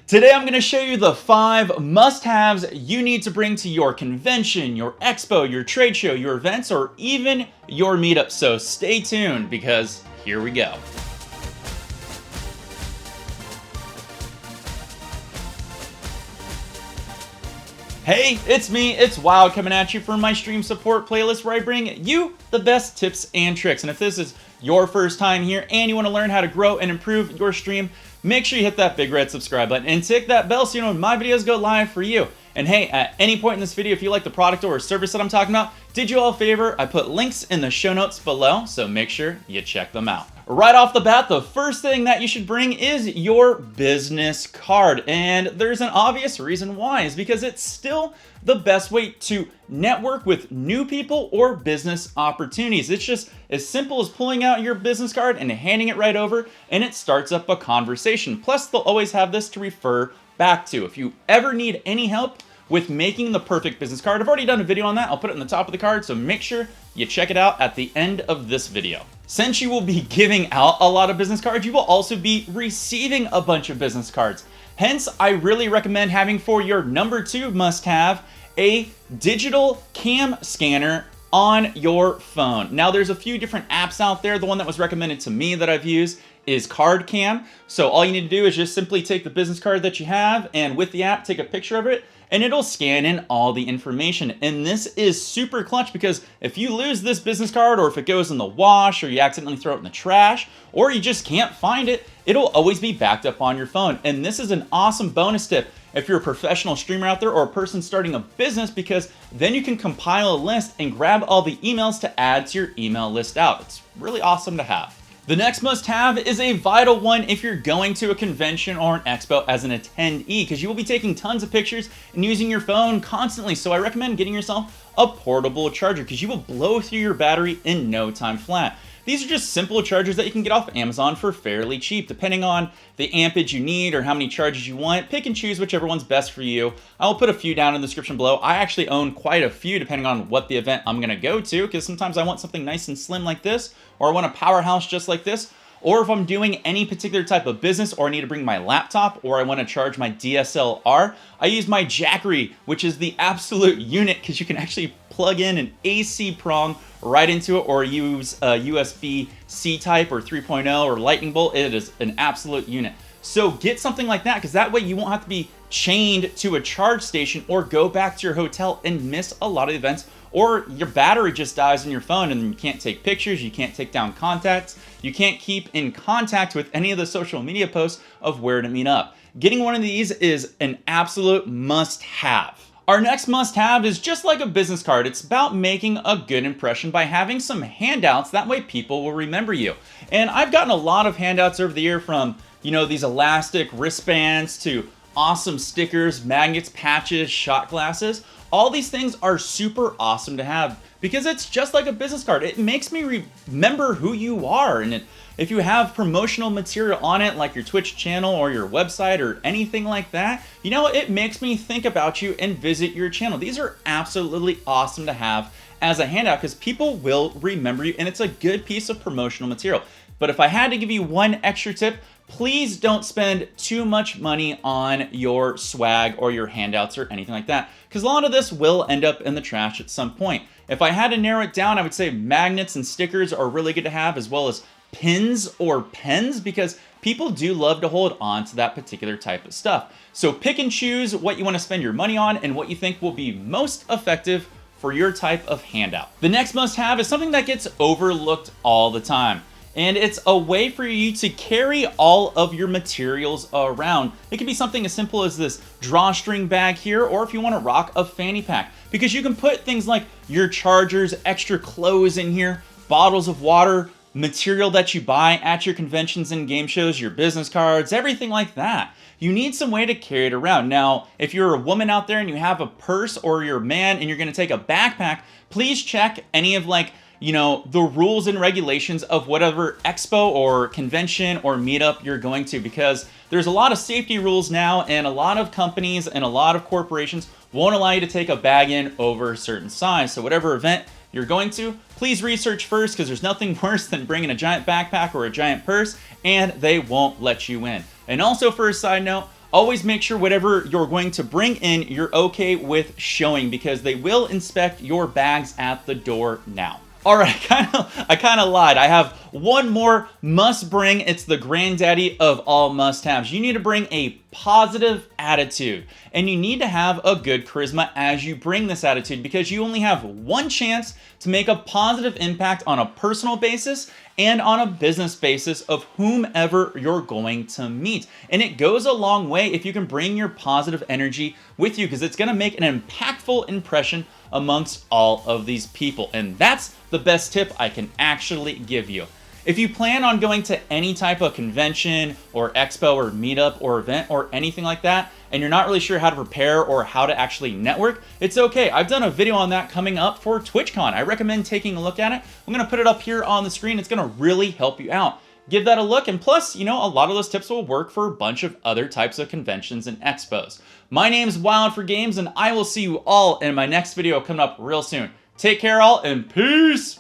Today I'm going to show you the 5 must-haves you need to bring to your convention, your expo, your trade show, your events, or even your meetup. So stay tuned because here we go. Hey, it's me, it's Wild, coming at you from my stream support playlist where I bring you the best tips and tricks. And if this is your first time here and you want to learn how to grow and improve your stream, make sure you hit that big red subscribe button and tick that bell so you know when my videos go live for you. And hey, at any point in this video, if you like the product or service that I'm talking about, did you all a favor? I put links in the show notes below, so make sure you check them out. Right off the bat, the first thing that you should bring is your business card. And there's an obvious reason why, is because it's still the best way to network with new people or business opportunities. It's just as simple as pulling out your business card and handing it right over, and it starts up a conversation. Plus, they'll always have this to refer back to. If you ever need any help with making the perfect business card, I've already done a video on that. I'll put it in the top of the card, so make sure you check it out at the end of this video. Since you will be giving out a lot of business cards, you will also be receiving a bunch of business cards. Hence, I really recommend having for your number 2 must-have a digital cam scanner on your phone. Now, there's a few different apps out there. The one that was recommended to me that I've used is Card Cam. So all you need to do is just simply take the business card that you have and with the app, take a picture of it, and it'll scan in all the information. And this is super clutch because if you lose this business card, or if it goes in the wash, or you accidentally throw it in the trash, or you just can't find it, it'll always be backed up on your phone. And this is an awesome bonus tip if you're a professional streamer out there or a person starting a business, because then you can compile a list and grab all the emails to add to your email list out. It's really awesome to have. The next must-have is a vital one if you're going to a convention or an expo as an attendee, because you will be taking tons of pictures and using your phone constantly. So I recommend getting yourself a portable charger, because you will blow through your battery in no time flat. These are just simple chargers that you can get off Amazon for fairly cheap, depending on the ampage you need or how many charges you want. Pick and choose whichever one's best for you. I'll put a few down in the description below. I actually own quite a few depending on what the event I'm gonna go to, because sometimes I want something nice and slim like this, or I want a powerhouse just like this, or if I'm doing any particular type of business, or I need to bring my laptop, or I want to charge my DSLR, I use my Jackery, which is the absolute unit, because you can actually plug in an AC prong right into it, or use a USB-C type or 3.0 or lightning bolt. It is an absolute unit. So get something like that, because that way you won't have to be chained to a charge station or go back to your hotel and miss a lot of events, or your battery just dies in your phone and you can't take pictures, you can't take down contacts, you can't keep in contact with any of the social media posts of where to meet up. Getting one of these is an absolute must-have. Our next must-have is just like a business card. It's about making a good impression by having some handouts. That way people will remember you. And I've gotten a lot of handouts over the year, from, you know, these elastic wristbands to awesome stickers, magnets, patches, shot glasses. All these things are super awesome to have because it's just like a business card. It makes me remember who you are. And if you have promotional material on it, like your Twitch channel or your website or anything like that, you know, it makes me think about you and visit your channel. These are absolutely awesome to have as a handout because people will remember you, and it's a good piece of promotional material. But if I had to give you one extra tip, please don't spend too much money on your swag or your handouts or anything like that, because a lot of this will end up in the trash at some point. If I had to narrow it down, I would say magnets and stickers are really good to have, as well as pins or pens, because people do love to hold on to that particular type of stuff. So pick and choose what you want to spend your money on and what you think will be most effective for your type of handout. The next must-have is something that gets overlooked all the time. And it's a way for you to carry all of your materials around. It can be something as simple as this drawstring bag here, or if you want to rock a fanny pack, because you can put things like your chargers, extra clothes in here, bottles of water, material that you buy at your conventions and game shows, your business cards, everything like that. You need some way to carry it around. Now, if you're a woman out there and you have a purse, or you're a man and you're going to take a backpack, please check any of, like, you know, the rules and regulations of whatever expo or convention or meetup you're going to, because there's a lot of safety rules now, and a lot of companies and a lot of corporations won't allow you to take a bag in over a certain size. So whatever event you're going to, please research first, because there's nothing worse than bringing a giant backpack or a giant purse and they won't let you in. And also, for a side note, always make sure whatever you're going to bring in, you're okay with showing, because they will inspect your bags at the door now. All right, I kind of lied. I have one more must bring. It's the granddaddy of all must-haves. You need to bring a positive attitude, and you need to have a good charisma as you bring this attitude, because you only have one chance to make a positive impact on a personal basis and on a business basis of whomever you're going to meet. And it goes a long way if you can bring your positive energy with you, because it's going to make an impactful impression amongst all of these people. And that's the best tip I can actually give you. If you plan on going to any type of convention or expo or meetup or event or anything like that, and you're not really sure how to prepare or how to actually network, it's okay. I've done a video on that coming up for TwitchCon. I recommend taking a look at it. I'm gonna put it up here on the screen. It's gonna really help you out. Give that a look, and plus, you know, a lot of those tips will work for a bunch of other types of conventions and expos. My name's Wild for Games, and I will see you all in my next video coming up real soon. Take care all, and peace!